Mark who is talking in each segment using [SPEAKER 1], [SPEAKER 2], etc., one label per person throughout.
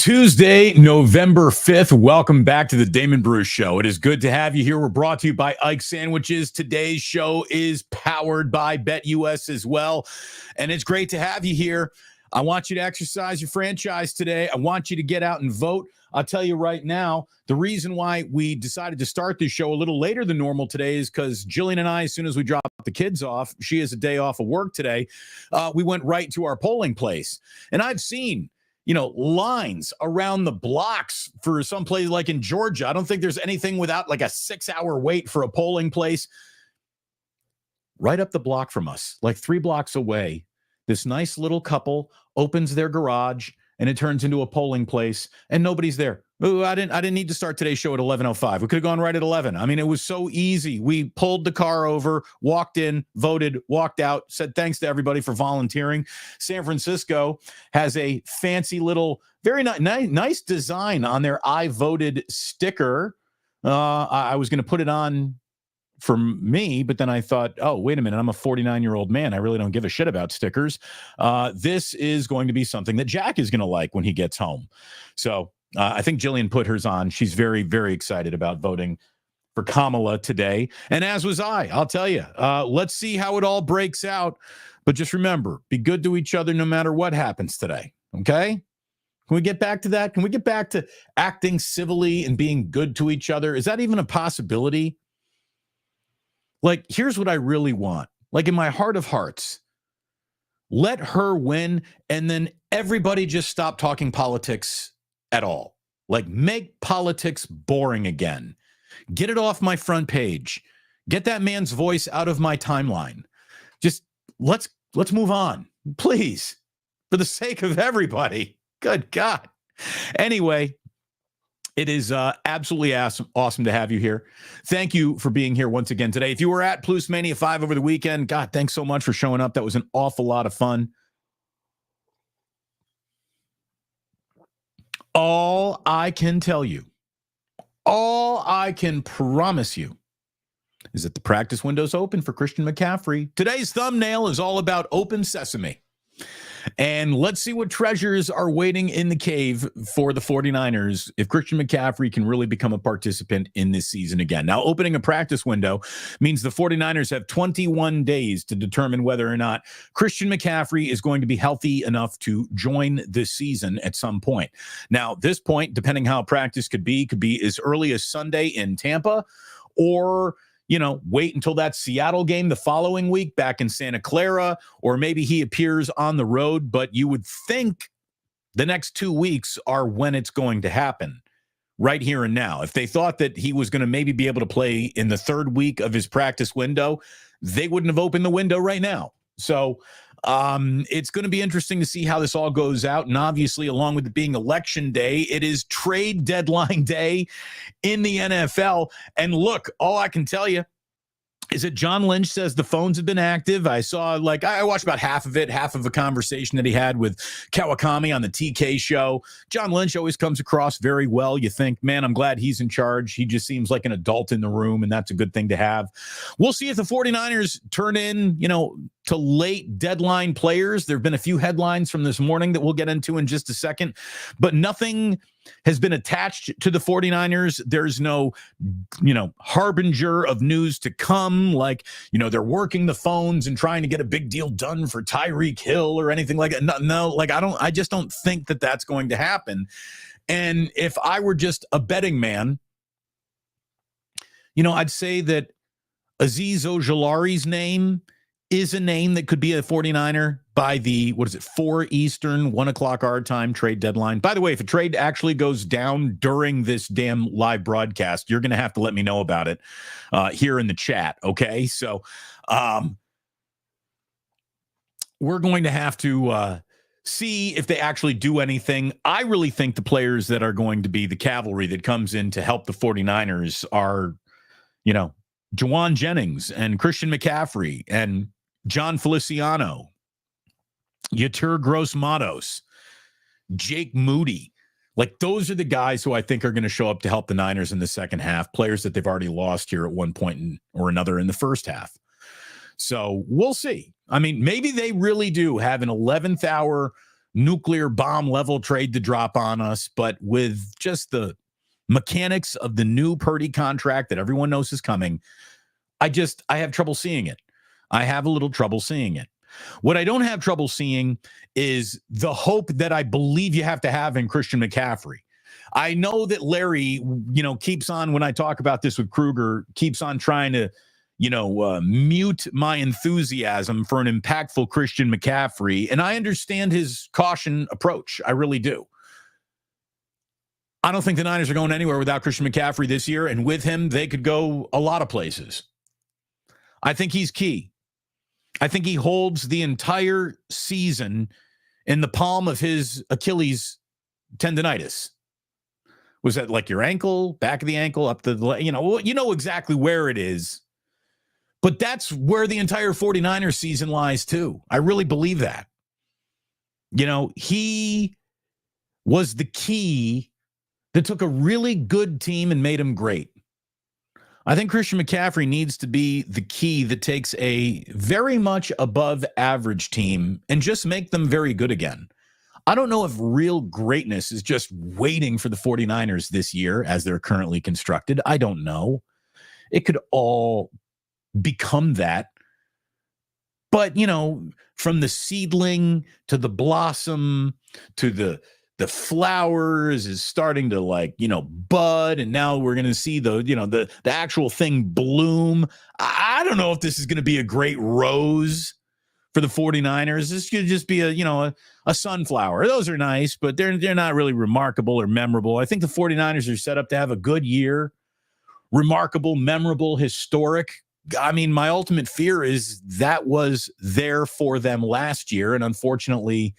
[SPEAKER 1] Tuesday, November 5th. Welcome back to the Damon Bruce Show. It is good to have you here. We're brought to you by Ike Sandwiches. Today's show is powered by BetUS as well. And it's great to have you here. I want you to exercise your franchise today. I want you to get out and vote. I'll tell you right now, the reason why we decided to start this show a little later than normal today is because Jillian and I, as soon as we dropped the kids off, she has a day off of work today, we went right to our polling place. And I've seen lines around the blocks for some place like in Georgia. I don't think there's anything without like a 6-hour wait for a polling place. Right up the block from us, like 3 blocks away, this nice little couple opens their garage and it turns into a polling place and nobody's there. Ooh, I didn't need to start today's show at 11:05. We could have gone right at 11. I mean, it was so easy. We pulled the car over, walked in, voted, walked out, said thanks to everybody for volunteering. San Francisco has a fancy little, very nice design on their I voted sticker. I was going to put it on for me, but then I thought, oh, wait a minute, I'm a 49-year-old man. I really don't give a shit about stickers. This is going to be something that Jack is going to like when he gets home. So I think Jillian put hers on. She's very, very excited about voting for Kamala today. And as was I. I'll tell you, let's see how it all breaks out. But just remember, be good to each other no matter what happens today. Okay? Can we get back to that? Can we get back to acting civilly and being good to each other? Is that even a possibility? Like, here's what I really want. Like, in my heart of hearts, let her win, and then everybody just stop talking politics at all. Like, make politics boring again. Get it off my front page. Get that man's voice out of my timeline. Just let's move on, please, for the sake of everybody. Good God. Anyway, it is absolutely awesome to have you here. Thank you for being here once again today. If you were at Plus Mania 5 over the weekend, God, thanks so much for showing up. That was an awful lot of fun. All I can tell you, all I can promise you is that the practice window's open for Christian McCaffrey. Today's thumbnail is all about open sesame. And let's see what treasures are waiting in the cave for the 49ers if Christian McCaffrey can really become a participant in this season again. Now, opening a practice window means the 49ers have 21 days to determine whether or not Christian McCaffrey is going to be healthy enough to join this season at some point. Now, this point, depending how practice could be as early as Sunday in Tampa, or wait until that Seattle game the following week back in Santa Clara, or maybe he appears on the road. But you would think the next 2 weeks are when it's going to happen, right here and now. If they thought that he was going to maybe be able to play in the 3rd week of his practice window, they wouldn't have opened the window right now. So it's going to be interesting to see how this all goes out. And obviously, along with it being election day, it is trade deadline day in the NFL. And look, all I can tell you is that John Lynch says the phones have been active. I saw, I watched about half of it, half of a conversation that he had with Kawakami on the TK show. John Lynch always comes across very well. You think, man, I'm glad he's in charge. He just seems like an adult in the room, and that's a good thing to have. We'll see if the 49ers turn in, to late deadline players. There have been a few headlines from this morning that we'll get into in just a second, but nothing has been attached to the 49ers. There's no, harbinger of news to come. They're working the phones and trying to get a big deal done for Tyreek Hill or anything like that. No, I just don't think that that's going to happen. And if I were just a betting man, I'd say that Azeez Ojulari's name is a name that could be a 49er by the, 4 Eastern, 1 o'clock our time trade deadline. By the way, if a trade actually goes down during this damn live broadcast, you're going to have to let me know about it here in the chat, okay? So we're going to have to see if they actually do anything. I really think the players that are going to be the cavalry that comes in to help the 49ers are, Juwan Jennings and Christian McCaffrey and John Feliciano, Yetur Gross-Matos, Jake Moody. Those are the guys who I think are going to show up to help the Niners in the second half, players that they've already lost here at one point or another in the first half. So we'll see. I mean, maybe they really do have an 11th hour nuclear bomb level trade to drop on us, but with just the mechanics of the new Purdy contract that everyone knows is coming, I have trouble seeing it. I have a little trouble seeing it. What I don't have trouble seeing is the hope that I believe you have to have in Christian McCaffrey. I know that Larry, keeps on, when I talk about this with Kruger, keeps on trying to, mute my enthusiasm for an impactful Christian McCaffrey. And I understand his caution approach. I really do. I don't think the Niners are going anywhere without Christian McCaffrey this year. And with him, they could go a lot of places. I think he's key. I think he holds the entire season in the palm of his Achilles tendonitis. Was that like your ankle, back of the ankle, up the, you know exactly where it is. But that's where the entire 49ers season lies too. I really believe that. He was the key that took a really good team and made him great. I think Christian McCaffrey needs to be the key that takes a very much above average team and just make them very good again. I don't know if real greatness is just waiting for the 49ers this year as they're currently constructed. I don't know. It could all become that. But, from the seedling to the blossom to the flowers is starting to bud, and now we're going to see the actual thing bloom. I don't know if this is going to be a great rose for the 49ers. This could just be a sunflower. Those are nice, but they're not really remarkable or memorable. I think the 49ers are set up to have a good year. Remarkable, memorable, historic. I mean, my ultimate fear is that was there for them last year, and unfortunately,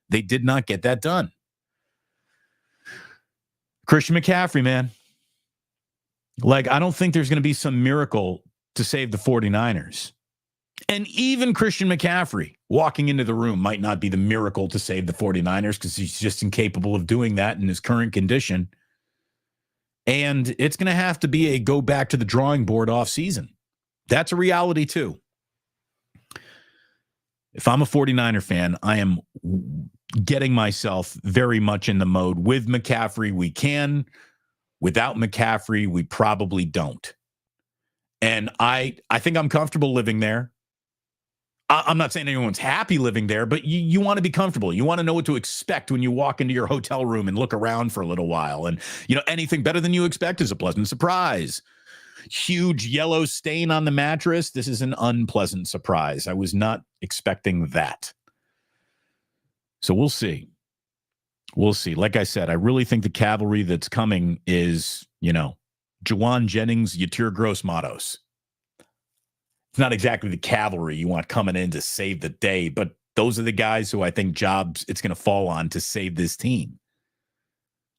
[SPEAKER 1] they did not get that done. Christian McCaffrey, man. I don't think there's going to be some miracle to save the 49ers. And even Christian McCaffrey walking into the room might not be the miracle to save the 49ers because he's just incapable of doing that in his current condition. And it's going to have to be a go back to the drawing board off season. That's a reality too. If I'm a 49er fan, I am getting myself very much in the mode. With McCaffrey, we can. Without McCaffrey, we probably don't. And I think I'm comfortable living there. I'm not saying anyone's happy living there, but you want to be comfortable. You want to know what to expect when you walk into your hotel room and look around for a little while. And, anything better than you expect is a pleasant surprise. Huge yellow stain on the mattress. This is an unpleasant surprise. I was not expecting that. So we'll see. We'll see. Like I said, I really think the cavalry that's coming is, Juwan Jennings, Yatir Gross-Matos. It's not exactly the cavalry you want coming in to save the day, but those are the guys who I think jobs it's going to fall on to save this team.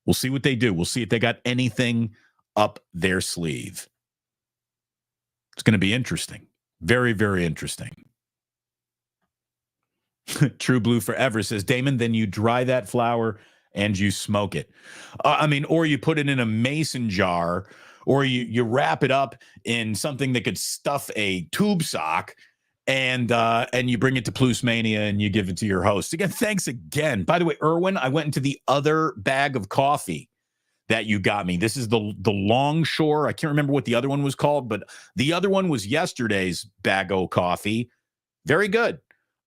[SPEAKER 1] We'll see what they do. We'll see if they got anything up their sleeve. It's going to be interesting. Very, very interesting. True Blue Forever says, Damon, then you dry that flour and you smoke it. Or you put it in a mason jar, or you wrap it up in something that could stuff a tube sock, and you bring it to Plus Mania and you give it to your host. Again, thanks again. By the way, Erwin, I went into the other bag of coffee that you got me. This is the Longshore. I can't remember what the other one was called, but the other one was yesterday's bag of coffee. Very good.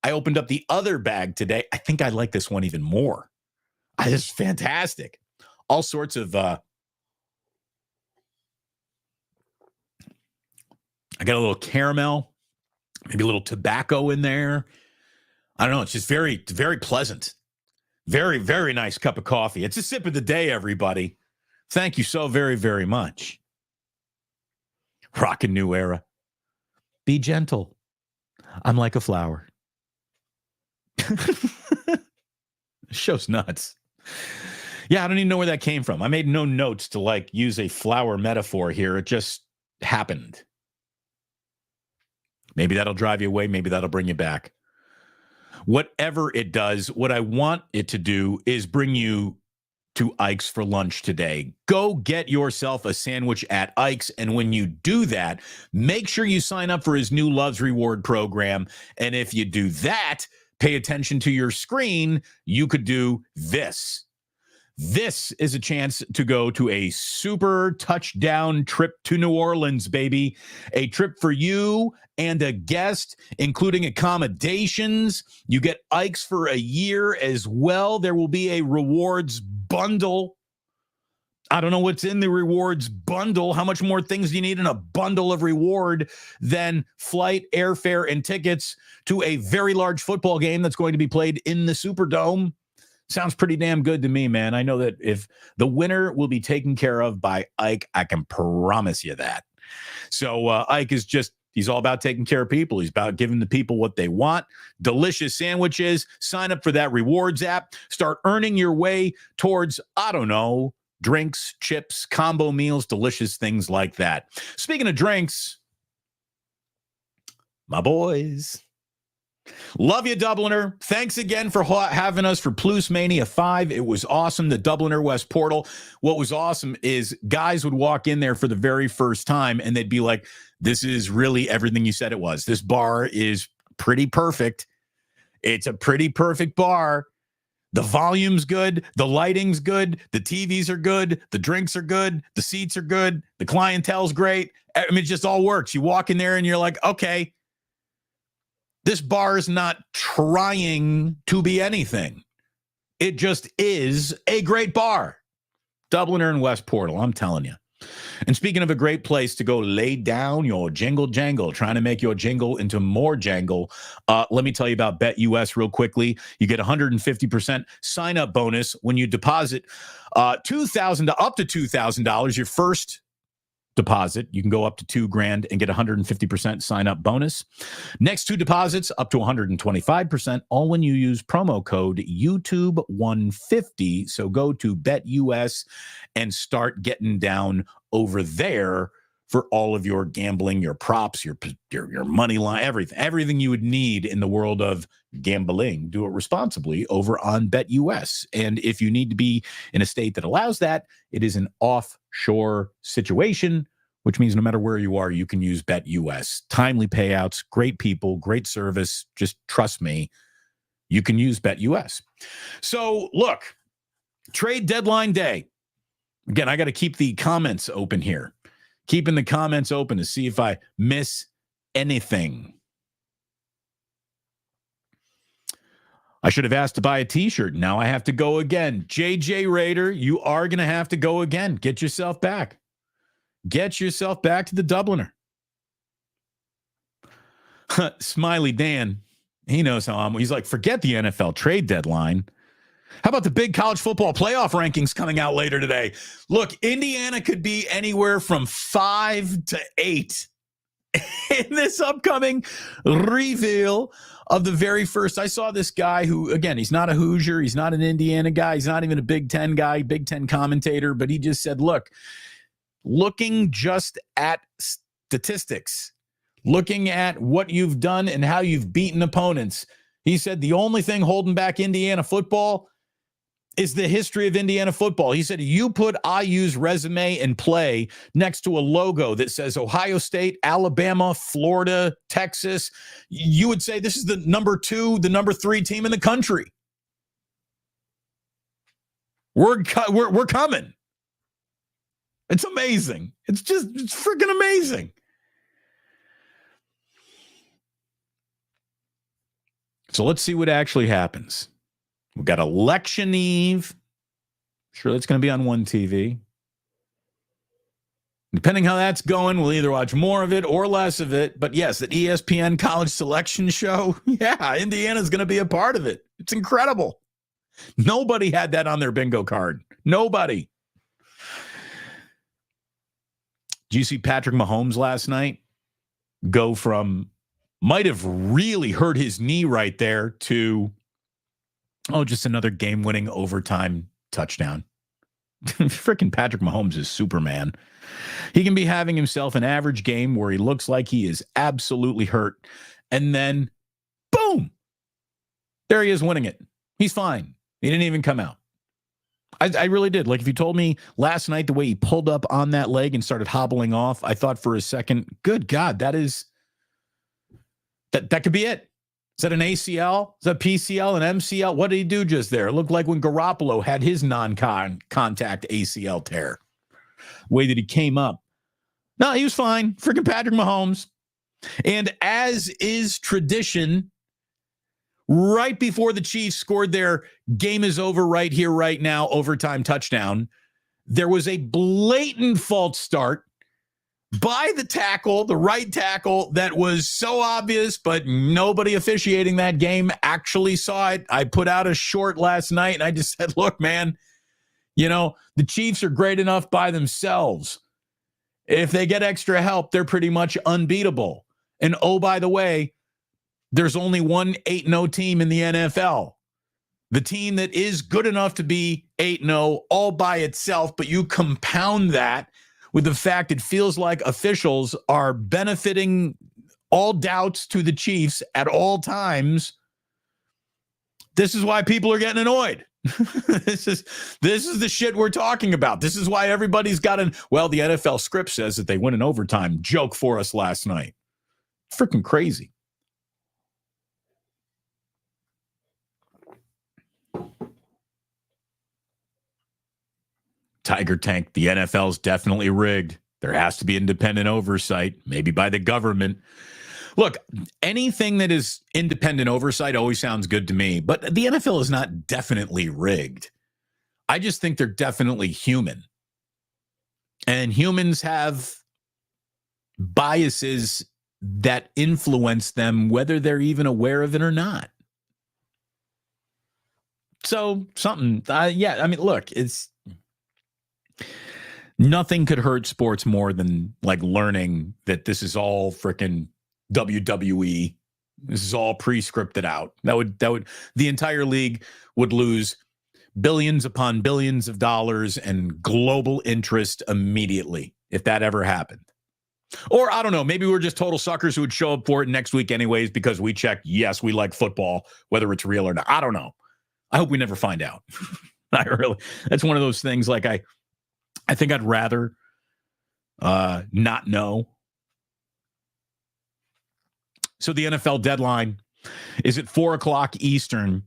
[SPEAKER 1] I opened up the other bag today. I think I like this one even more. It's fantastic. All sorts of I got a little caramel, maybe a little tobacco in there. I don't know. It's just very, very pleasant. Very, very nice cup of coffee. It's a sip of the day, everybody. Thank you so very, very much. Rockin' new era. Be gentle. I'm like a flower. Show's nuts. Yeah, I don't even know where that came from. I made no notes to use a flower metaphor here. It just happened. Maybe that'll drive you away. Maybe that'll bring you back. Whatever it does, what I want it to do is bring you to Ike's for lunch today. Go get yourself a sandwich at Ike's. And when you do that, make sure you sign up for his new Loves Reward program. And if you do that, pay attention to your screen, you could do this. This is a chance to go to a super touchdown trip to New Orleans, baby. A trip for you and a guest, including accommodations. You get Ike's for a year as well. There will be a rewards bundle. I don't know what's in the rewards bundle. How much more things do you need in a bundle of reward than flight, airfare, and tickets to a very large football game that's going to be played in the Superdome? Sounds pretty damn good to me, man. I know that if the winner will be taken care of by Ike, I can promise you that. So Ike is he's all about taking care of people. He's about giving the people what they want. Delicious sandwiches. Sign up for that rewards app. Start earning your way towards, I don't know, drinks, chips, combo meals, delicious things like that. Speaking of drinks, my boys. Love you, Dubliner. Thanks again for having us for Plus Mania 5. It was awesome. The Dubliner West Portal. What was awesome is guys would walk in there for the very first time and they'd be like, this is really everything you said it was. This bar is pretty perfect. It's a pretty perfect bar. The volume's good. The lighting's good. The TVs are good. The drinks are good. The seats are good. The clientele's great. I mean, it just all works. You walk in there and you're like, okay, this bar is not trying to be anything. It just is a great bar. Dubliner and West Portal, I'm telling you. And speaking of a great place to go lay down your jingle jangle, trying to make your jingle into more jangle, let me tell you about BetUS real quickly. You get 150% sign-up bonus when you deposit $2,000 up to $2,000. Your first deposit, you can go up to $2,000 and get 150% sign-up bonus. Next two deposits up to 125%, all when you use promo code YouTube150. So go to BetUS and start getting down over there for all of your gambling, your props, your money line, everything you would need in the world of gambling. Do it responsibly over on BetUS. And if you need to be in a state that allows that, it is an offshore situation, which means no matter where you are, you can use BetUS. Timely payouts, great people, great service. Just trust me, you can use BetUS. So look, trade deadline day. Again, I got to keep the comments open here. Keeping the comments open to see if I miss anything. I should have asked to buy a t-shirt. Now I have to go again. JJ Raider, you are going to have to go again. Get yourself back. Get yourself back to the Dubliner. Smiley Dan, he knows how he's like, forget the NFL trade deadline. How about the big college football playoff rankings coming out later today? Look, Indiana could be anywhere from 5 to 8 in this upcoming reveal of the very first. I saw this guy who, again, he's not a Hoosier. He's not an Indiana guy. He's not even a Big Ten guy, Big Ten commentator. But he just said, look, looking just at statistics, looking at what you've done and how you've beaten opponents, he said the only thing holding back Indiana football is the history of Indiana football. He said, you put IU's resume and play next to a logo that says Ohio State, Alabama, Florida, Texas, you would say this is the number 2, the number 3 team in the country. We're coming. It's amazing. It's freaking amazing. So let's see what actually happens. We've got election eve. Sure, that's going to be on one TV. Depending how that's going, we'll either watch more of it or less of it. But yes, the ESPN college selection show, yeah, Indiana's going to be a part of it. It's incredible. Nobody had that on their bingo card. Nobody. Did you see Patrick Mahomes last night go from might have really hurt his knee right there to, just another game-winning overtime touchdown? Freaking Patrick Mahomes is Superman. He can be having himself an average game where he looks like he is absolutely hurt, and then, boom, there he is winning it. He's fine. He didn't even come out. I really did. Like, if you told me last night the way he pulled up on that leg and started hobbling off, I thought for a second, good God, that could be it. Is that an ACL? Is that PCL, an MCL? What did he do just there? It looked like when Garoppolo had his non-contact ACL tear. The way that he came up. No, he was fine. Freaking Patrick Mahomes. And as is tradition, right before the Chiefs scored their game is over right here, right now, overtime touchdown, there was a blatant false start by the tackle, the right tackle, that was so obvious, but nobody officiating that game actually saw it. I put out a short last night, and I just said, look, man, the Chiefs are great enough by themselves. If they get extra help, they're pretty much unbeatable. And oh, by the way, there's only one 8-0 team in the NFL. The team that is good enough to be 8-0 all by itself, but you compound that with the fact it feels like officials are benefiting all doubts to the Chiefs at all times. This is why people are getting annoyed. This is the shit we're talking about. This is why everybody's got the NFL script says that they win in overtime joke for us last night. Freaking crazy. Tiger Tank, the NFL's definitely rigged. There has to be independent oversight, maybe by the government. Look, anything that is independent oversight always sounds good to me, but the NFL is not definitely rigged. I just think they're definitely human. And humans have biases that influence them, whether they're even aware of it or not. So something, look, it's nothing could hurt sports more than like learning that this is all freaking WWE. This is all pre-scripted out. That would the entire league would lose billions upon billions of dollars and global interest immediately if that ever happened. Or I don't know, maybe we're just total suckers who would show up for it next week anyways because we checked, yes, we like football, whether it's real or not. I don't know. I hope we never find out. That's one of those things like I think I'd rather not know. So the NFL deadline is at 4:00 Eastern.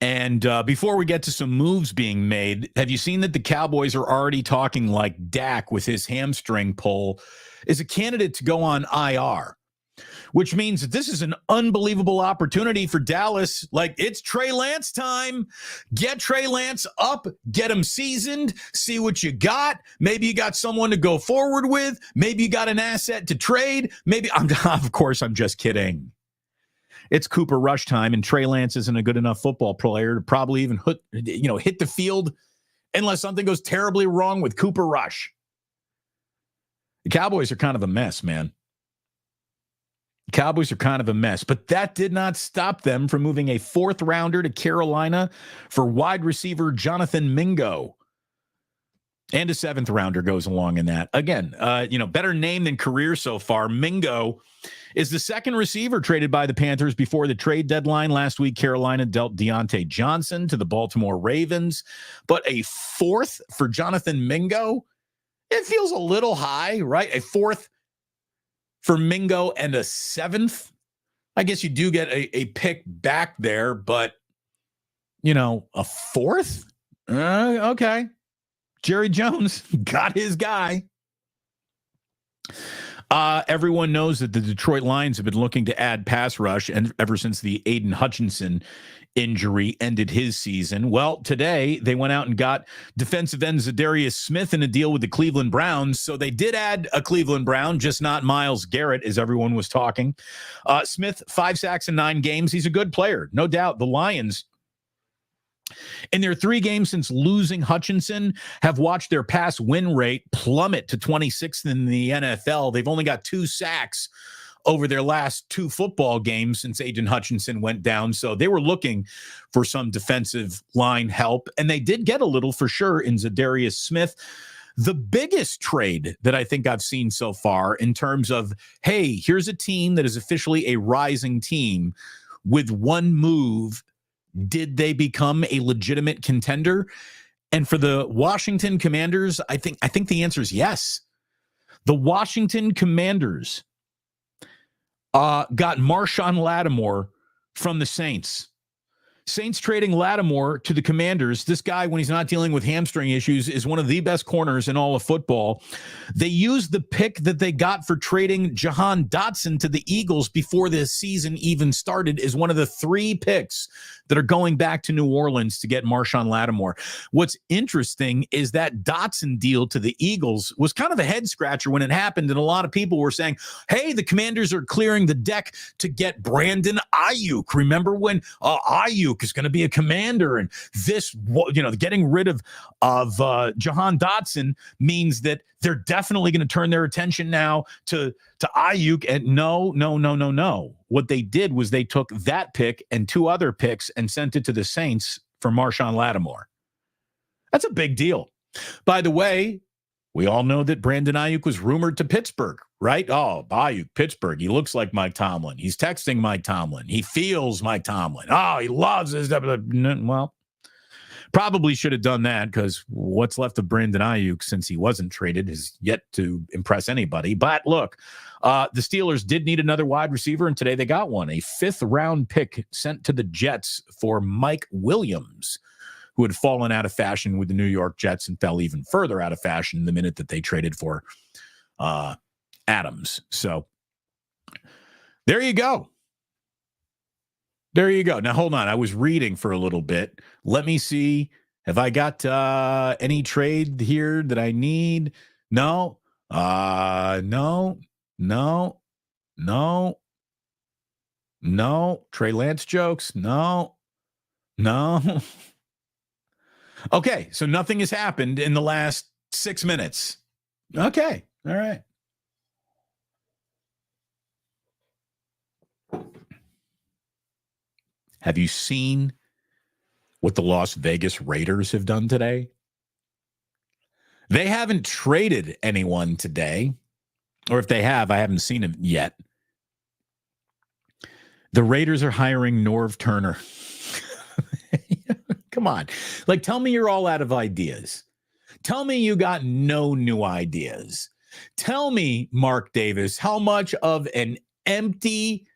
[SPEAKER 1] And before we get to some moves being made, have you seen that the Cowboys are already talking like Dak with his hamstring pull is a candidate to go on IR, which means that this is an unbelievable opportunity for Dallas. Like, it's Trey Lance time. Get Trey Lance up, get him seasoned, see what you got. Maybe you got someone to go forward with. Maybe you got an asset to trade. Maybe, of course, I'm just kidding. It's Cooper Rush time, and Trey Lance isn't a good enough football player to probably even hit the field unless something goes terribly wrong with Cooper Rush. The Cowboys are kind of a mess, man. Cowboys are kind of a mess, but that did not stop them from moving a 4th rounder to Carolina for wide receiver Jonathan Mingo. And a 7th rounder goes along in that. Again, better name than career so far. Mingo is the 2nd receiver traded by the Panthers before the trade deadline. Last week, Carolina dealt Deontay Johnson to the Baltimore Ravens, but a 4th for Jonathan Mingo? It feels a little high, right? A 4th for Mingo and a 7th. I guess you do get a pick back there, but, a 4th? Okay. Jerry Jones got his guy. Everyone knows that the Detroit Lions have been looking to add pass rush and ever since the Aiden Hutchinson injury ended his season. Well, today they went out and got defensive end Zadarius Smith in a deal with the Cleveland Browns. So they did add a Cleveland Brown, just not Myles Garrett, as everyone was talking. Smith, 5 sacks in 9 games. He's a good player, no doubt. The Lions, in their 3 games since losing Hutchinson, have watched their pass win rate plummet to 26th in the NFL. They've only got 2 sacks over their last 2 football games since Aiden Hutchinson went down. So they were looking for some defensive line help, and they did get a little for sure in Zadarius Smith. The biggest trade that I think I've seen so far in terms of, hey, here's a team that is officially a rising team with one move. Did they become a legitimate contender? And for the Washington Commanders, I think the answer is yes. The Washington Commanders got Marshawn Lattimore from the Saints. Saints trading Lattimore to the Commanders. This guy, when he's not dealing with hamstring issues, is one of the best corners in all of football. They used the pick that they got for trading Jahan Dotson to the Eagles before the season even started as one of the 3 picks that are going back to New Orleans to get Marshawn Lattimore. What's interesting is that Dotson deal to the Eagles was kind of a head scratcher when it happened, and a lot of people were saying, hey, the Commanders are clearing the deck to get Brandon Ayuk. Remember when Ayuk is going to be a Commander, and this, getting rid of Jahan Dotson means that they're definitely going to turn their attention now to Ayuk. And no. What they did was they took that pick and 2 other picks and sent it to the Saints for Marshawn Lattimore. That's a big deal. By the way, we all know that Brandon Ayuk was rumored to Pittsburgh, right? Oh, Ayuk, Pittsburgh. He looks like Mike Tomlin. He's texting Mike Tomlin. He feels Mike Tomlin. Oh, he loves his. Well, probably should have done that, because what's left of Brandon Ayuk since he wasn't traded is yet to impress anybody. But look, the Steelers did need another wide receiver, and today they got one. A 5th-round pick sent to the Jets for Mike Williams, who had fallen out of fashion with the New York Jets and fell even further out of fashion the minute that they traded for Adams. So there you go. There you go. Now, hold on. I was reading for a little bit. Let me see. Have I got any trade here that I need? No. No. Trey Lance jokes? No. Okay, so nothing has happened in the last 6 minutes. Okay, all right. Have you seen what the Las Vegas Raiders have done today? They haven't traded anyone today, or if they have, I haven't seen it yet. The Raiders are hiring Norv Turner. Come on. Like, tell me you're all out of ideas. Tell me you got no new ideas. Tell me, Mark Davis, how much of an empty,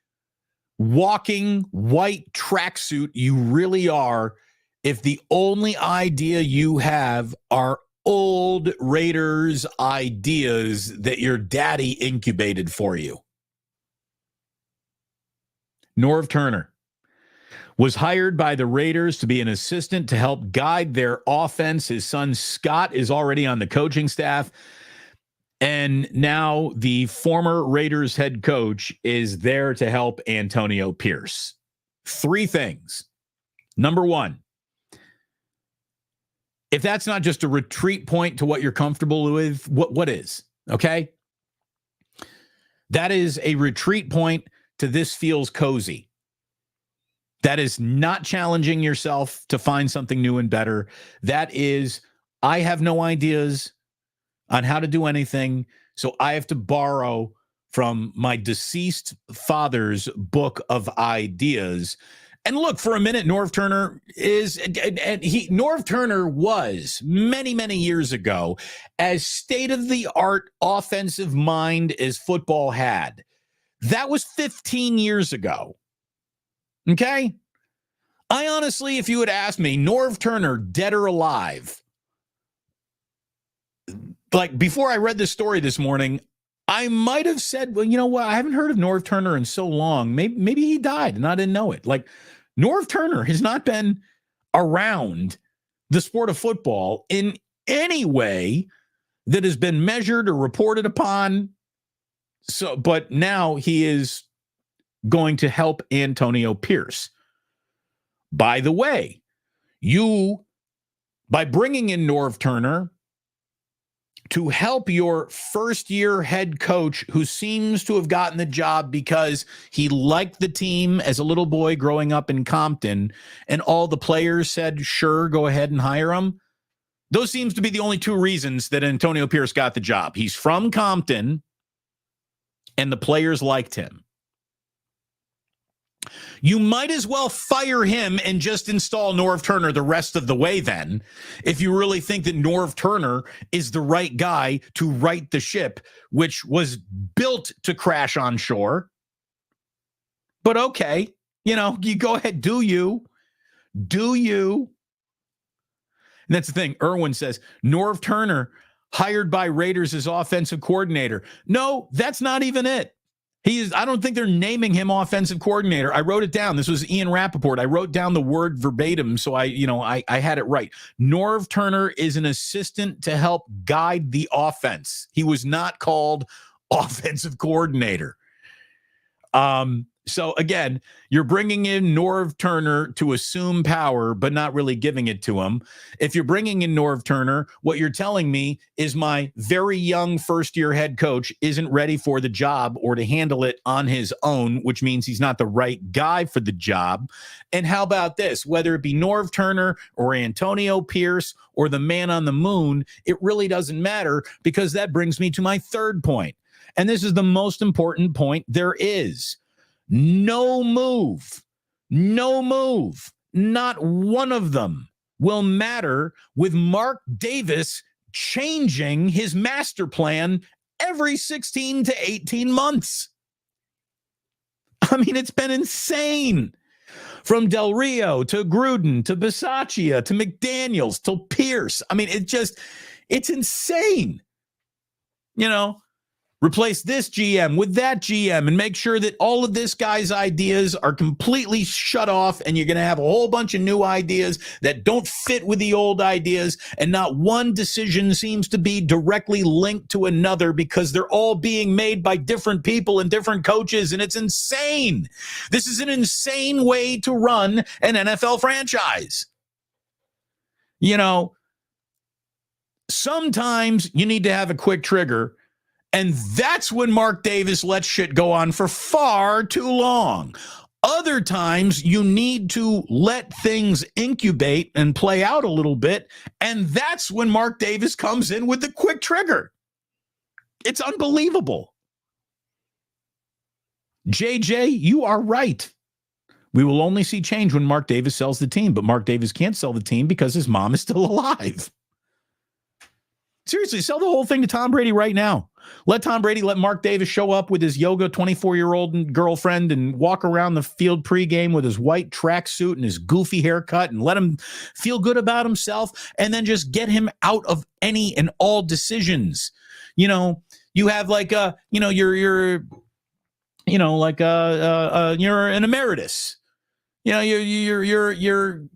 [SPEAKER 1] walking white tracksuit you really are if the only idea you have are old Raiders ideas that your daddy incubated for you. Norv Turner was hired by the Raiders to be an assistant to help guide their offense. His son Scott is already on the coaching staff. And now the former Raiders head coach is there to help Antonio Pierce. 3 things. Number 1, if that's not just a retreat point to what you're comfortable with, what is? Okay? That is a retreat point to this feels cozy. That is not challenging yourself to find something new and better. That is, I have no ideas on how to do anything, so I have to borrow from my deceased father's book of ideas. And look, for a minute, Norv Turner Norv Turner was many years ago as state-of-the-art offensive mind as football had. That was 15 years ago. Okay? I honestly, if you had asked me, Norv Turner, dead or alive, like before I read this story this morning, I might have said, well, you know what? I haven't heard of Norv Turner in so long. Maybe he died and I didn't know it. Like, Norv Turner has not been around the sport of football in any way that has been measured or reported upon. So, but now he is going to help Antonio Pierce. By the way, by bringing in Norv Turner to help your first-year head coach, who seems to have gotten the job because he liked the team as a little boy growing up in Compton, and all the players said, sure, go ahead and hire him. Those seems to be the only 2 reasons that Antonio Pierce got the job. He's from Compton, and the players liked him. You might as well fire him and just install Norv Turner the rest of the way then, if you really think that Norv Turner is the right guy to right the ship, which was built to crash on shore. But okay, You know, you go ahead, do you. And that's the thing. Irwin says, Norv Turner hired by Raiders as offensive coordinator. No, that's not even it. I don't think they're naming him offensive coordinator. I wrote it down. This was Ian Rappaport. I wrote down the word verbatim, so I had it right. Norv Turner is an assistant to help guide the offense. He was not called offensive coordinator. So again, you're bringing in Norv Turner to assume power, but not really giving it to him. If you're bringing in Norv Turner, what you're telling me is my very young first-year head coach isn't ready for the job or to handle it on his own, which means he's not the right guy for the job. And how about this? Whether it be Norv Turner or Antonio Pierce or the man on the moon, it really doesn't matter, because that brings me to my third point. And this is the most important point there is. No move, not one of them will matter with Mark Davis changing his master plan every 16 to 18 months. I mean, it's been insane. From Del Rio to Gruden to Bisaccia to McDaniels to Pierce. I mean, it's insane. You know, replace this GM with that GM and make sure that all of this guy's ideas are completely shut off, and you're going to have a whole bunch of new ideas that don't fit with the old ideas, and not one decision seems to be directly linked to another because they're all being made by different people and different coaches, and it's insane. This is an insane way to run an NFL franchise. You know, sometimes you need to have a quick trigger. And that's when Mark Davis lets shit go on for far too long. Other times, you need to let things incubate and play out a little bit. And that's when Mark Davis comes in with the quick trigger. It's unbelievable. JJ, you are right. We will only see change when Mark Davis sells the team. But Mark Davis can't sell the team because his mom is still alive. Seriously, sell the whole thing to Tom Brady right now. Let Mark Davis show up with his yoga 24-year-old girlfriend and walk around the field pregame with his white tracksuit and his goofy haircut, and let him feel good about himself, and then just get him out of any and all decisions. You know, you have like you're an emeritus. You know, you're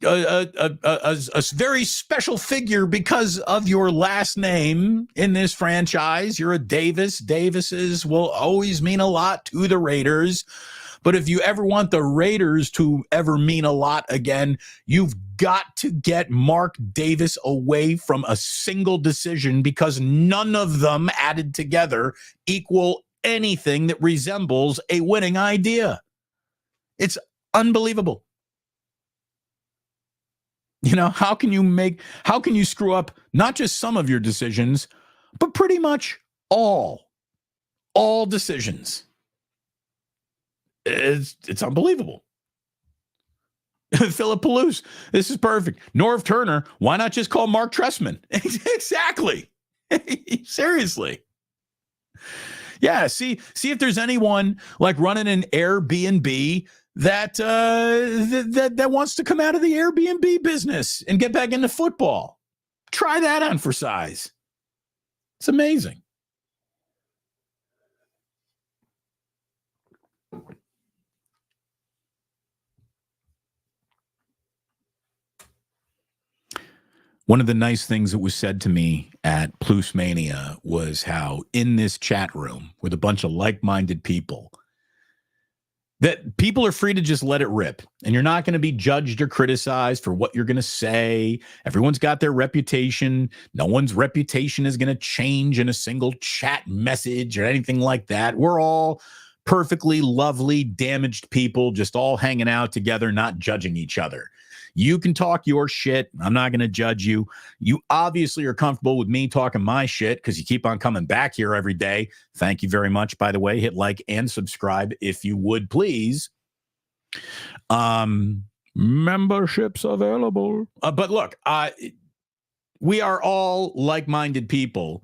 [SPEAKER 1] a very special figure because of your last name in this franchise. You're a Davis. Davises will always mean a lot to the Raiders. But if you ever want the Raiders to ever mean a lot again, you've got to get Mark Davis away from a single decision, because none of them added together equal anything that resembles a winning idea. It's unbelievable. You know, how can you screw up not just some of your decisions, but pretty much all decisions? It's unbelievable. Philip Palouse, this is perfect. Norv Turner, why not just call Mark Trestman? Exactly. Seriously. Yeah, see if there's anyone like running an Airbnb that wants to come out of the Airbnb business and get back into football. Try that on for size. It's amazing. One of the nice things that was said to me at Plus Mania was how in this chat room with a bunch of like-minded people, that people are free to just let it rip, and you're not going to be judged or criticized for what you're going to say. Everyone's got their reputation. No one's reputation is going to change in a single chat message or anything like that. We're all perfectly lovely, damaged people, just all hanging out together, not judging each other. You can talk your shit. I'm not going to judge you. You obviously are comfortable with me talking my shit because you keep on coming back here every day. Thank you very much, by the way. Hit like and subscribe if you would, please. Memberships available. But look, we are all like-minded people.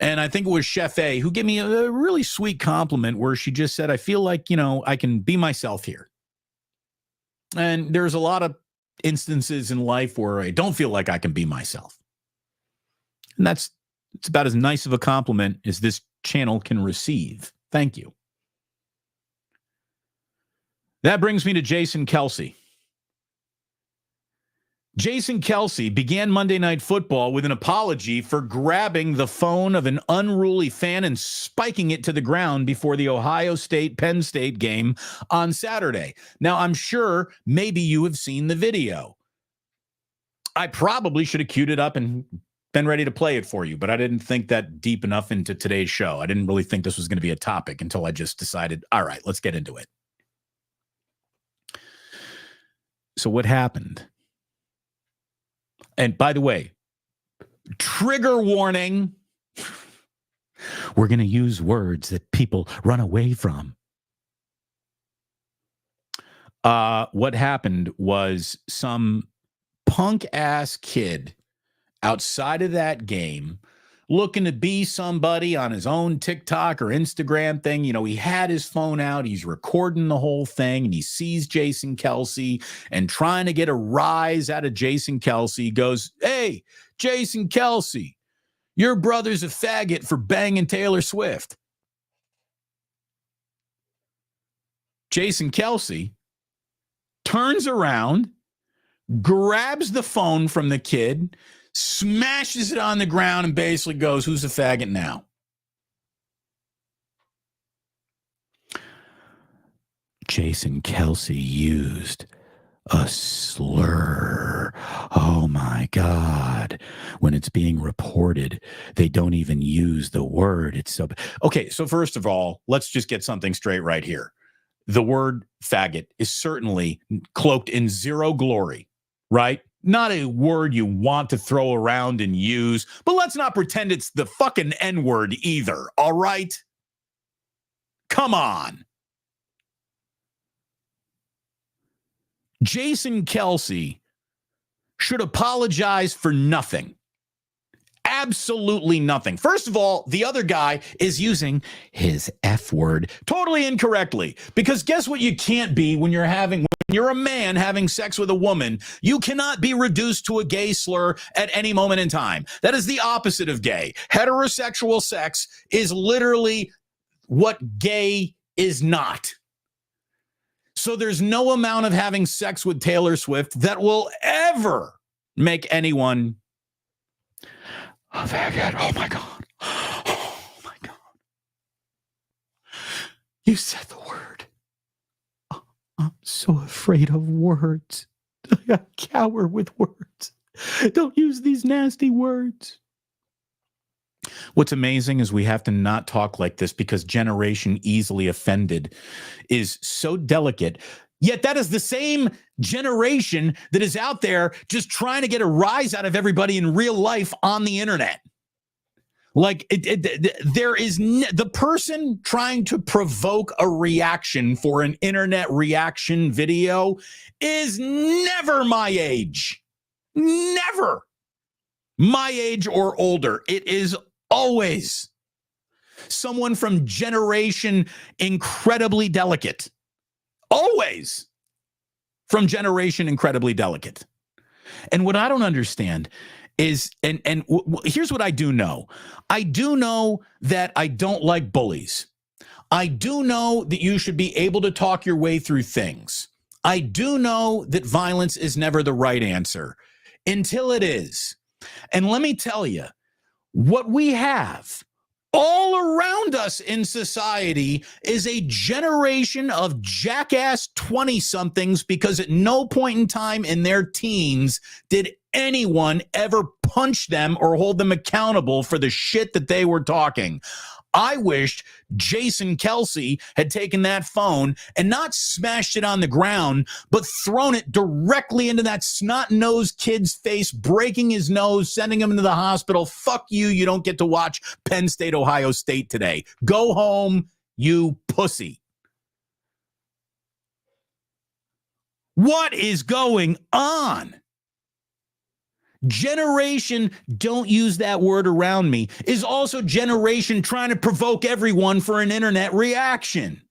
[SPEAKER 1] And I think it was Chef A who gave me a really sweet compliment where she just said, I feel like, I can be myself here. And there's a lot of instances in life where I don't feel like I can be myself. And it's about as nice of a compliment as this channel can receive. Thank you. That brings me to Jason Kelce. Jason Kelce began Monday Night Football with an apology for grabbing the phone of an unruly fan and spiking it to the ground before the Ohio State-Penn State game on Saturday. Now, I'm sure maybe you have seen the video. I probably should have queued it up and been ready to play it for you, but I didn't think that deep enough into today's show. I didn't really think this was going to be a topic until I just decided, all right, let's get into it. So what happened? And by the way, trigger warning. We're going to use words that people run away from. What happened was some punk-ass kid outside of that game looking to be somebody on his own TikTok or Instagram thing. He had his phone out. He's recording the whole thing, and he sees Jason Kelce and trying to get a rise out of Jason Kelce. He goes, hey, Jason Kelce, your brother's a faggot for banging Taylor Swift. Jason Kelce turns around, grabs the phone from the kid, smashes it on the ground, and basically goes, who's a faggot now? Jason Kelce used a slur. Oh my God. When it's being reported, they don't even use the word. It's so okay. So first of all, let's just get something straight right here. The word faggot is certainly cloaked in zero glory, right? Not a word you want to throw around and use, but let's not pretend it's the fucking N-word either, all right? Come on. Jason Kelce should apologize for nothing. Absolutely nothing. First of all, the other guy is using his F word totally incorrectly, because guess what you can't be when you're a man having sex with a woman. You cannot be reduced to a gay slur at any moment in time. That is the opposite of gay. Heterosexual sex is literally what gay is not. So there's no amount of having sex with Taylor Swift that will ever make anyone a faggot. Oh my God. Oh my God. You said the word. Oh, I'm so afraid of words. I cower with words. Don't use these nasty words. What's amazing is we have to not talk like this because generation easily offended is so delicate. Yet that is the same generation that is out there just trying to get a rise out of everybody in real life on the internet. Like there is the person trying to provoke a reaction for an internet reaction video is never my age. Never my age or older. It is always someone from generation incredibly delicate. Always from generation incredibly delicate. And what I don't understand is, here's what I do know. I do know that I don't like bullies. I do know that you should be able to talk your way through things. I do know that violence is never the right answer until it is. And let me tell you, what we have all around us in society is a generation of jackass 20-somethings because at no point in time in their teens did anyone ever punch them or hold them accountable for the shit that they were talking. I wished Jason Kelce had taken that phone and not smashed it on the ground, but thrown it directly into that snot-nosed kid's face, breaking his nose, sending him into the hospital. Fuck you. You don't get to watch Penn State, Ohio State today. Go home, you pussy. What is going on? Generation, don't use that word around me, is also generation trying to provoke everyone for an internet reaction.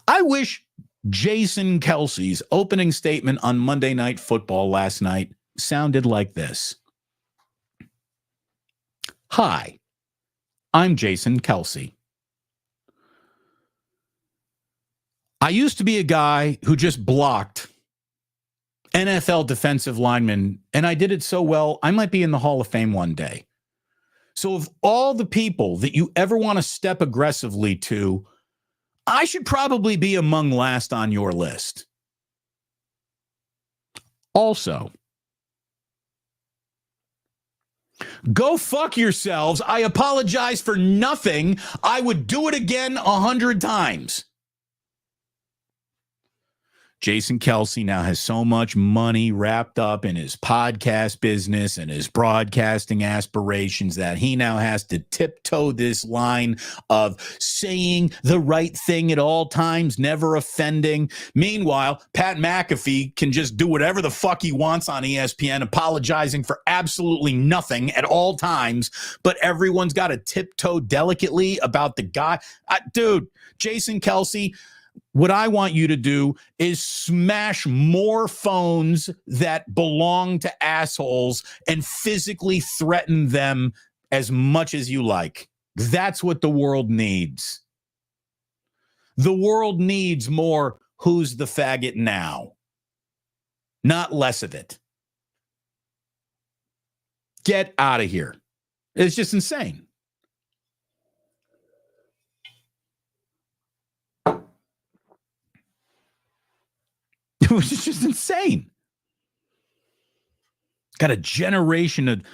[SPEAKER 1] I wish Jason Kelce's opening statement on Monday Night Football last night sounded like this. Hi, I'm Jason Kelce. I used to be a guy who just blocked NFL defensive linemen, and I did it so well, I might be in the Hall of Fame one day. So of all the people that you ever want to step aggressively to, I should probably be among last on your list. Also, go fuck yourselves. I apologize for nothing. I would do it again 100 times. Jason Kelce now has so much money wrapped up in his podcast business and his broadcasting aspirations that he now has to tiptoe this line of saying the right thing at all times, never offending. Meanwhile, Pat McAfee can just do whatever the fuck he wants on ESPN, apologizing for absolutely nothing at all times, but everyone's got to tiptoe delicately about the guy. Dude, Jason Kelce, what I want you to do is smash more phones that belong to assholes and physically threaten them as much as you like. That's what the world needs. The world needs more who's the faggot now, not less of it. Get out of here. It's just insane. It was just insane. Got a generation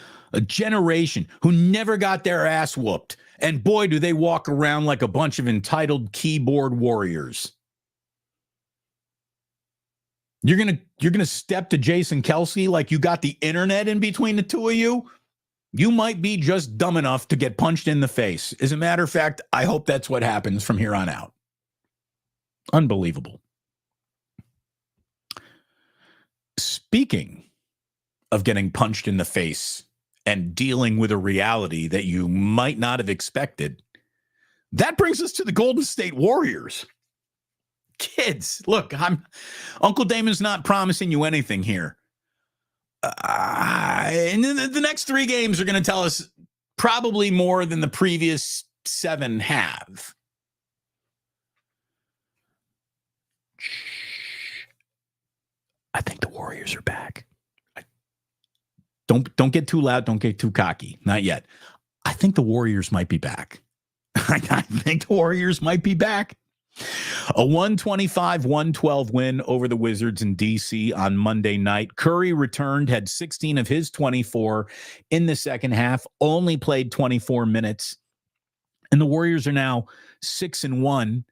[SPEAKER 1] who never got their ass whooped. And boy, do they walk around like a bunch of entitled keyboard warriors. You're gonna step to Jason Kelce like you got the internet in between the two of you? You might be just dumb enough to get punched in the face. As a matter of fact, I hope that's what happens from here on out. Unbelievable. Speaking of getting punched in the face and dealing with a reality that you might not have expected, that brings us to the Golden State Warriors. Kids, look, Uncle Damon's not promising you anything here. And the next 3 games are going to tell us probably more than the previous 7 have. I think the Warriors are back. Don't get too loud. Don't get too cocky. Not yet. I think the Warriors might be back. I think the Warriors might be back. A 125-112 win over the Wizards in D.C. on Monday night. Curry returned, had 16 of his 24 in the second half, only played 24 minutes. And the Warriors are now 6-1.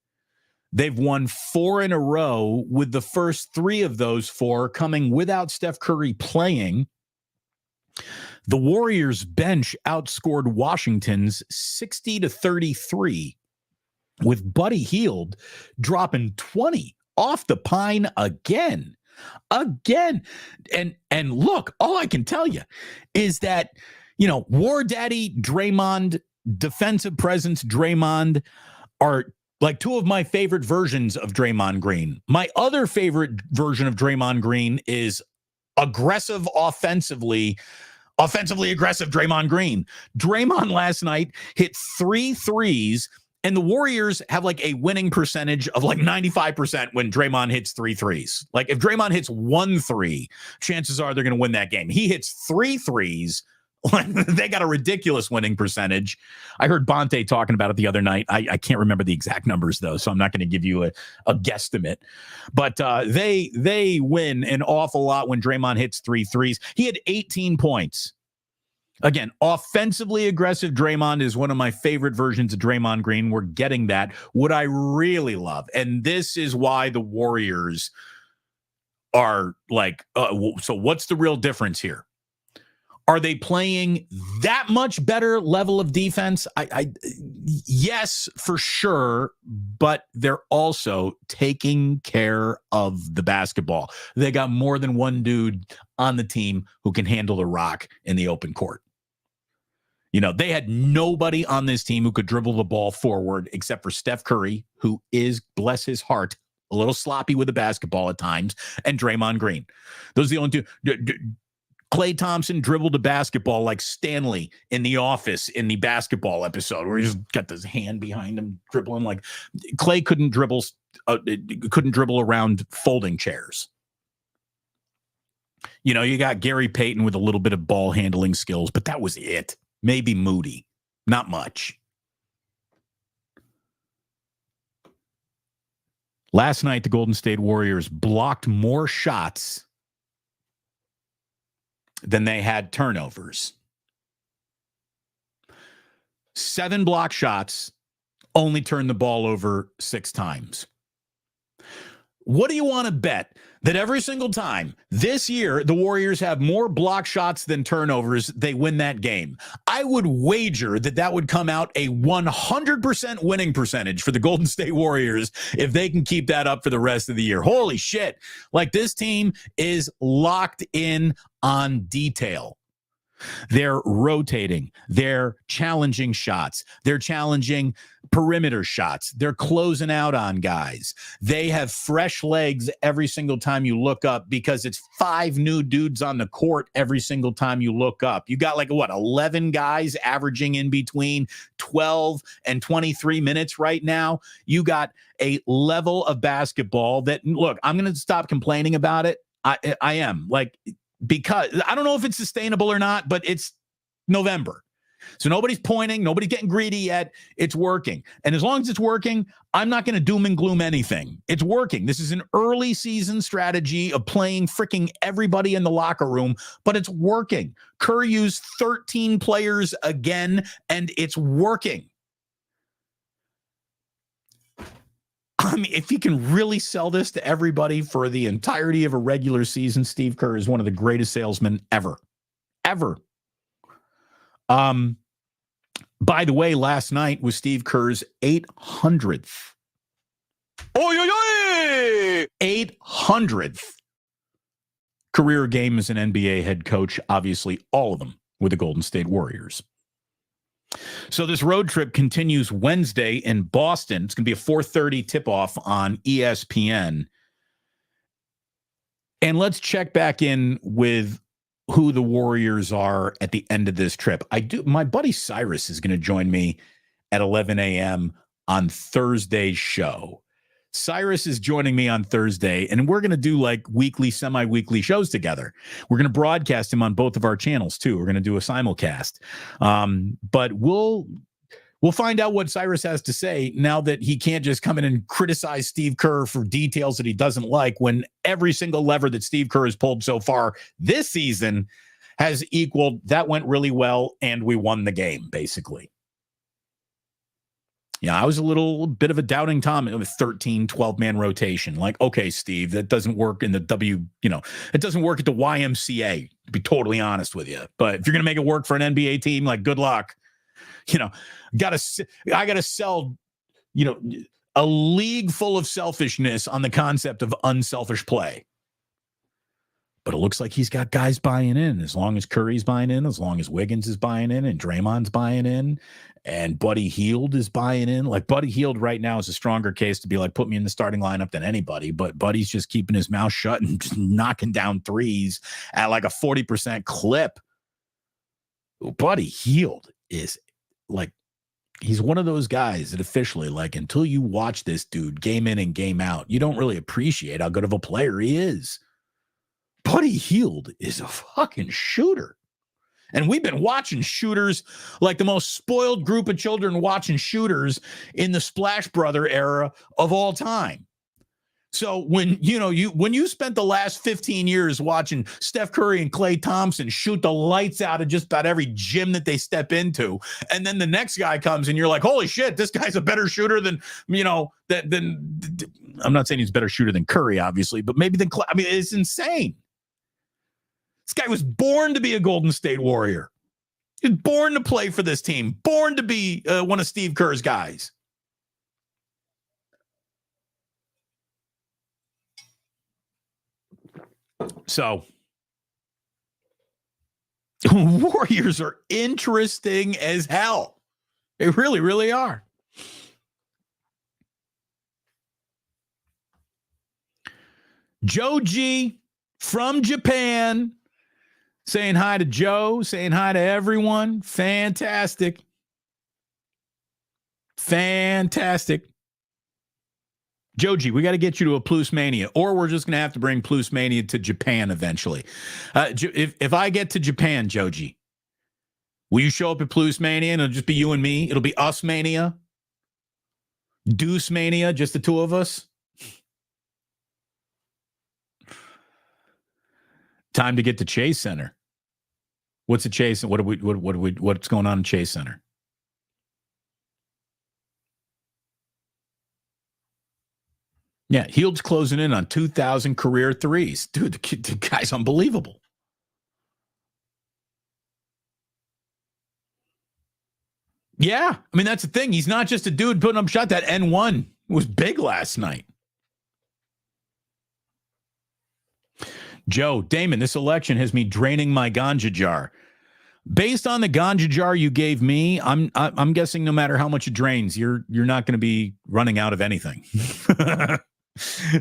[SPEAKER 1] They've won 4 in a row, with the first 3 of those 4 coming without Steph Curry playing. The Warriors bench outscored Washington's 60-33, with Buddy Hield dropping 20 off the pine again. And look, all I can tell you is that, War Daddy Draymond, defensive presence Draymond are like 2 of my favorite versions of Draymond Green. My other favorite version of Draymond Green is offensively aggressive Draymond Green. Draymond last night hit 3 threes, and the Warriors have like a winning percentage of like 95% when Draymond hits 3 threes. Like if Draymond hits 1 3, chances are they're going to win that game. He hits 3 threes. They got a ridiculous winning percentage. I heard Bonte talking about it the other night. I can't remember the exact numbers, though, so I'm not going to give you a guesstimate. But they win an awful lot when Draymond hits 3 threes. He had 18 points. Again, offensively aggressive Draymond is one of my favorite versions of Draymond Green. We're getting that. What I really love, and this is why the Warriors are like, so what's the real difference here? Are they playing that much better level of defense? Yes, for sure, but they're also taking care of the basketball. They got more than one dude on the team who can handle the rock in the open court. You know, they had nobody on this team who could dribble the ball forward except for Steph Curry, who is, bless his heart, a little sloppy with the basketball at times, and Draymond Green. Those are the only two. Klay Thompson dribbled the basketball like Stanley in The Office in the basketball episode where he just got this hand behind him dribbling. Like Klay couldn't dribble around folding chairs. You know, you got Gary Payton with a little bit of ball handling skills, but that was it. Maybe Moody. Not much. Last night, the Golden State Warriors blocked more shots than they had turnovers. 7 block shots, only turned the ball over 6 times. What do you want to bet that every single time this year the Warriors have more block shots than turnovers, they win that game? I would wager that would come out a 100% winning percentage for the Golden State Warriors if they can keep that up for the rest of the year. Holy shit. Like, this team is locked in on detail. They're rotating. They're challenging shots. They're challenging perimeter shots. They're closing out on guys. They have fresh legs every single time you look up because it's 5 new dudes on the court every single time you look up. You got 11 guys averaging in between 12 and 23 minutes right now. You got a level of basketball that, look, I'm going to stop complaining about it. I am. Because I don't know if it's sustainable or not, but it's November. So nobody's pointing, nobody's getting greedy yet. It's working. And as long as it's working, I'm not going to doom and gloom anything. It's working. This is an early season strategy of playing freaking everybody in the locker room, but it's working. Kerr used 13 players again, and it's working. I mean, if you can really sell this to everybody for the entirety of a regular season, Steve Kerr is one of the greatest salesmen ever. Ever. By the way, last night was Steve Kerr's 800th. 800th career game as an NBA head coach. Obviously, all of them with the Golden State Warriors. So this road trip continues Wednesday in Boston. It's going to be a 4:30 tip-off on ESPN. And let's check back in with who the Warriors are at the end of this trip. My buddy Cyrus is going to join me at 11 a.m. on Thursday's show. Cyrus is joining me on Thursday, and we're going to do weekly, semi-weekly shows together. We're going to broadcast him on both of our channels too. We're going to do a simulcast. But we'll find out what Cyrus has to say now that he can't just come in and criticize Steve Kerr for details that he doesn't like, when every single lever that Steve Kerr has pulled so far this season has equaled that went really well and we won the game, basically. Yeah, I was a little bit of a doubting Tom with 13, 12-man rotation. Okay, Steve, that doesn't work in the it doesn't work at the YMCA, to be totally honest with you. But if you're going to make it work for an NBA team, good luck. I got to sell, a league full of selfishness on the concept of unselfish play. But it looks like he's got guys buying in. As long as Curry's buying in, as long as Wiggins is buying in, and Draymond's buying in, and Buddy Hield is buying in. Buddy Hield right now is a stronger case to be put me in the starting lineup than anybody. But Buddy's just keeping his mouth shut and just knocking down threes at a 40% clip. Buddy Hield is he's one of those guys that officially, until you watch this dude game in and game out, you don't really appreciate how good of a player he is. Buddy Hield is a fucking shooter. And we've been watching shooters the most spoiled group of children watching shooters in the Splash Brother era of all time. So when you spent the last 15 years watching Steph Curry and Klay Thompson shoot the lights out of just about every gym that they step into, and then the next guy comes and you're like, holy shit, this guy's a better shooter than, I'm not saying he's a better shooter than Curry, obviously, but maybe than Klay. I mean, it's insane. This guy was born to be a Golden State Warrior. He was born to play for this team, born to be one of Steve Kerr's guys. So, Warriors are interesting as hell. They really, really are. Joe G from Japan saying hi to Joe, saying hi to everyone. Fantastic. Fantastic. Joji, we got to get you to a Plus Mania, or we're just going to have to bring Plus Mania to Japan eventually. If I get to Japan, Joji, will you show up at Plus Mania and it'll just be you and me? It'll be us Mania, Deuce Mania, just the two of us. Time to get to Chase Center. What's the Chase? What's going on in Chase Center? Yeah, Hield's closing in on 2,000 career threes. Dude, the guy's unbelievable. Yeah, I mean, that's the thing. He's not just a dude putting up shot. That N1 was big last night. Joe, Damon, this election has me draining my ganja jar. Based on the ganja jar you gave me, I'm guessing no matter how much it drains, you're not going to be running out of anything.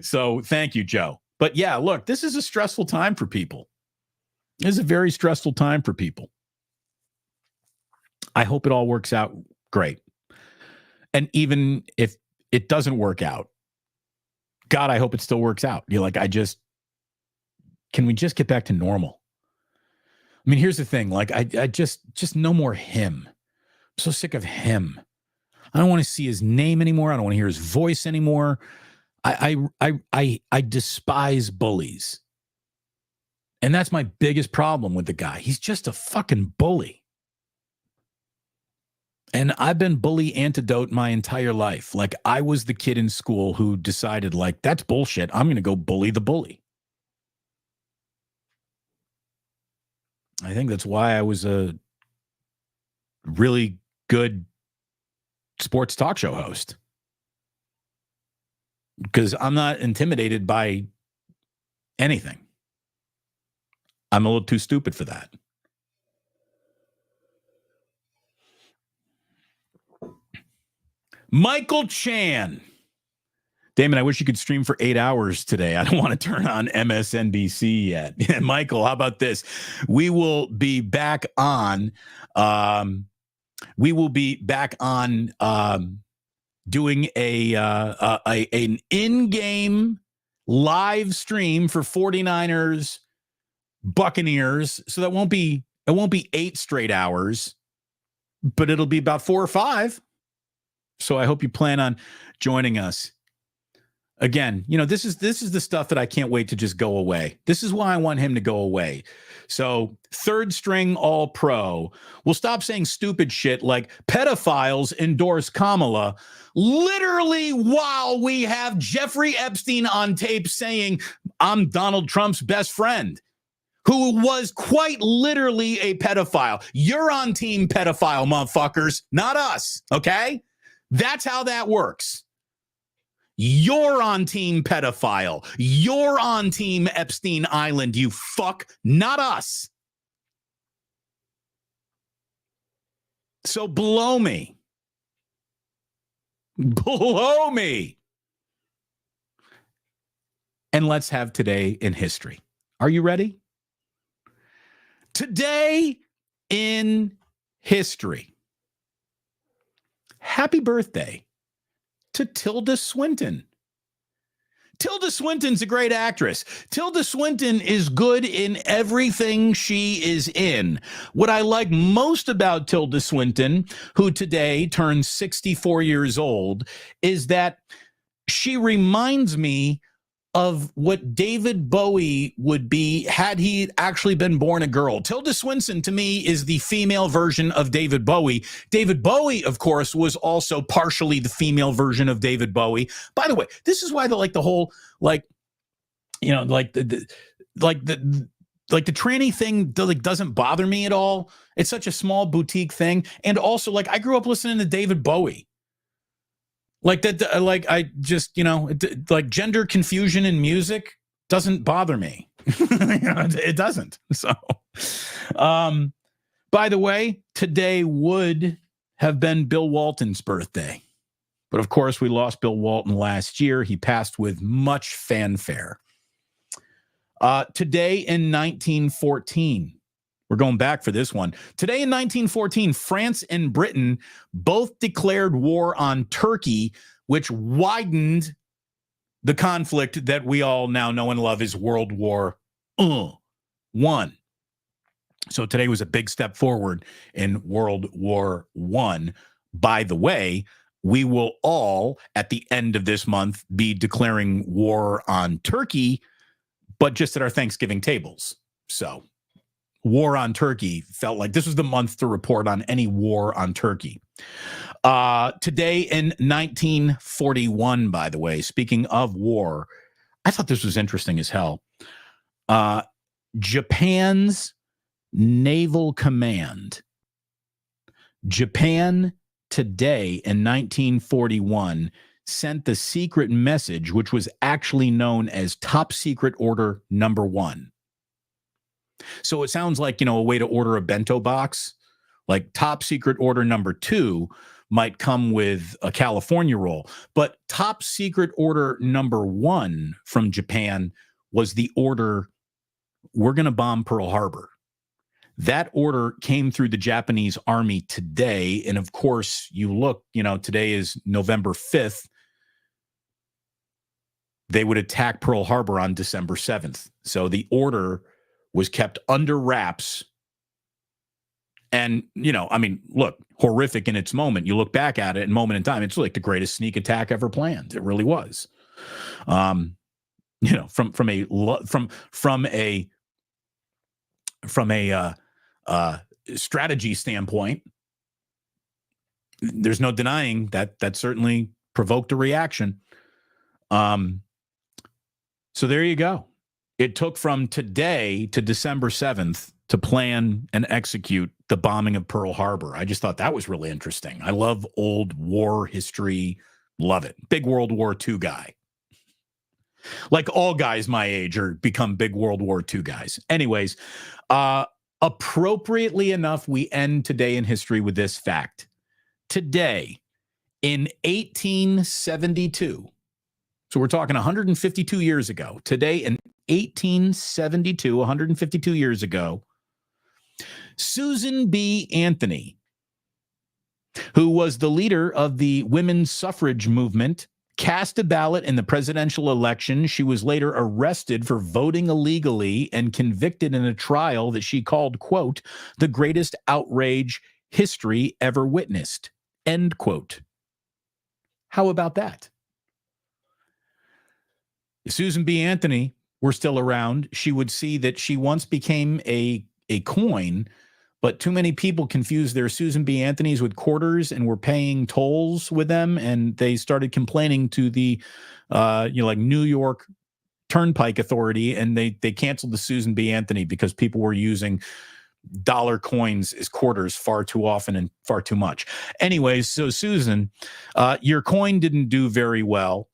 [SPEAKER 1] So thank you, Joe. But yeah, look, this is a stressful time for people. This is a very stressful time for people. I hope it all works out great. And even if it doesn't work out, God, I hope it still works out. You're like, can we just get back to normal? I mean, here's the thing. Like, I just no more him. I'm so sick of him. I don't want to see his name anymore. I don't want to hear his voice anymore. I despise bullies. And that's my biggest problem with the guy. He's just a fucking bully. And I've been bully antidote my entire life. Like, I was the kid in school who decided, like, that's bullshit. I'm going to go bully the bully. I think that's why I was a really good sports talk show host. Because I'm not intimidated by anything. I'm a little too stupid for that. Michael Chan. Damon, I wish you could stream for 8 hours today. I don't want to turn on MSNBC yet. Michael, how about this? We will be back on. Doing an in-game live stream for 49ers Buccaneers. So it won't be 8 straight hours, but it'll be about 4 or 5. So I hope you plan on joining us. Again, this is the stuff that I can't wait to just go away. This is why I want him to go away. So third string all pro. We'll stop saying stupid shit like pedophiles endorse Kamala, literally while we have Jeffrey Epstein on tape saying I'm Donald Trump's best friend, who was quite literally a pedophile. You're on team pedophile, motherfuckers, not us, okay? That's how that works. You're on team pedophile. You're on team Epstein Island, you fuck, not us. So blow me. Blow me. And let's have today in history. Are you ready? Today in history. Happy birthday to Tilda Swinton. Tilda Swinton's a great actress. Tilda Swinton is good in everything she is in. What I like most about Tilda Swinton, who today turns 64 years old, is that she reminds me of what David Bowie would be had he actually been born a girl. Tilda Swinton, to me, is the female version of David Bowie. David Bowie, of course, was also partially the female version of David Bowie. By the way, this is why the whole like the tranny thing doesn't bother me at all. It's such a small boutique thing. And also, like, I grew up listening to David Bowie. Like that, like I just, like gender confusion in music doesn't bother me. It doesn't. So, by the way, today would have been Bill Walton's birthday. But of course, we lost Bill Walton last year. He passed with much fanfare. Today in 1914, we're going back for this one. Today in 1914, France and Britain both declared war on Turkey, which widened the conflict that we all now know and love as World War I. So today was a big step forward in World War I. By the way, we will all, at the end of this month, be declaring war on Turkey, but just at our Thanksgiving tables. So war on Turkey felt like this was the month to report on any war on Turkey. Today in 1941, by the way, speaking of war, I thought this was interesting as hell. Japan's Naval Command. Japan today in 1941 sent the secret message, which was actually known as Top Secret Order Number 1. So it sounds like, a way to order a bento box. Like Top Secret Order Number 2 might come with a California roll. But Top Secret Order Number 1 from Japan was the order, we're going to bomb Pearl Harbor. That order came through the Japanese army today. And of course, you look, today is November 5th. They would attack Pearl Harbor on December 7th. So the order was kept under wraps. And, look, horrific in its moment. You look back at it in moment in time, it's like the greatest sneak attack ever planned. It really was. From a strategy standpoint, there's no denying that certainly provoked a reaction. So there you go. It took from today to December 7th to plan and execute the bombing of Pearl Harbor. I just thought that was really interesting. I love old war history. Love it. Big World War II guy. Like all guys my age are become big World War II guys. Anyways, appropriately enough, we end today in history with this fact. Today, in 1872, so we're talking 152 years ago. Today, in 1872, 152 years ago, Susan B. Anthony, who was the leader of the women's suffrage movement, cast a ballot in the presidential election. She was later arrested for voting illegally and convicted in a trial that she called, quote, the greatest outrage history ever witnessed, end quote. How about that? If Susan B. Anthony were still around, she would see that she once became a coin, but too many people confused their Susan B. Anthony's with quarters and were paying tolls with them, and they started complaining to the, like New York Turnpike Authority, and they canceled the Susan B. Anthony because people were using dollar coins as quarters far too often and far too much. Anyways, so Susan, your coin didn't do very well,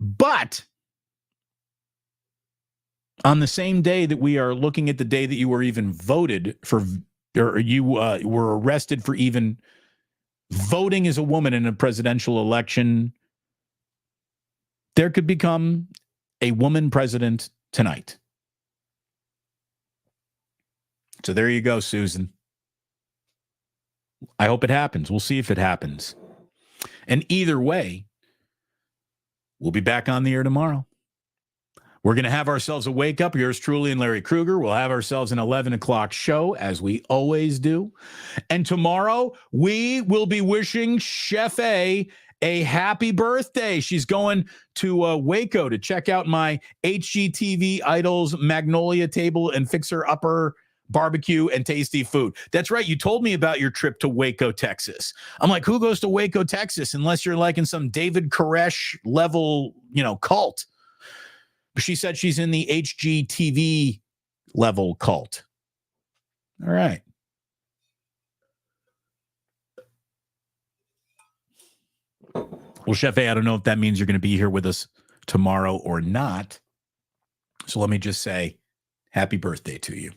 [SPEAKER 1] but on the same day that we are looking at the day that you were even voted for, or you were arrested for even voting as a woman in a presidential election, there could become a woman president tonight. So there you go, Susan. I hope it happens. We'll see if it happens. And either way, we'll be back on the air tomorrow. We're going to have ourselves a wake up. Yours truly and Larry Krueger. We'll have ourselves an 11 o'clock show, as we always do. And tomorrow, we will be wishing Chef A happy birthday. She's going to Waco to check out my HGTV Idols Magnolia Table and Fixer Upper barbecue and tasty food. That's right. You told me about your trip to Waco, Texas. I'm like, who goes to Waco, Texas, unless you're like in some David Koresh level, cult? She said she's in the HGTV level cult. All right. Well, Chef A, I don't know if that means you're going to be here with us tomorrow or not. So let me just say happy birthday to you.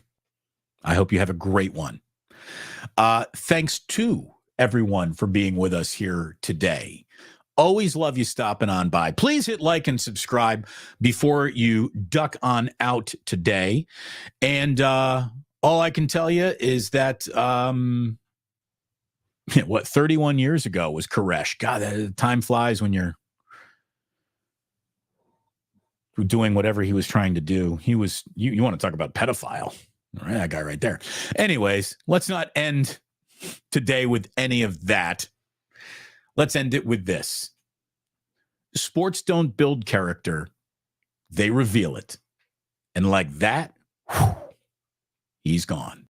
[SPEAKER 1] I hope you have a great one. Thanks to everyone for being with us here today. Always love you stopping on by. Please hit like and subscribe before you duck on out today. And all I can tell you is that 31 years ago was Koresh. God, time flies when you're doing whatever he was trying to do. He was, you want to talk about pedophile. All right, that guy right there. Anyways, let's not end today with any of that. Let's end it with this. Sports don't build character. They reveal it. And like that, he's gone.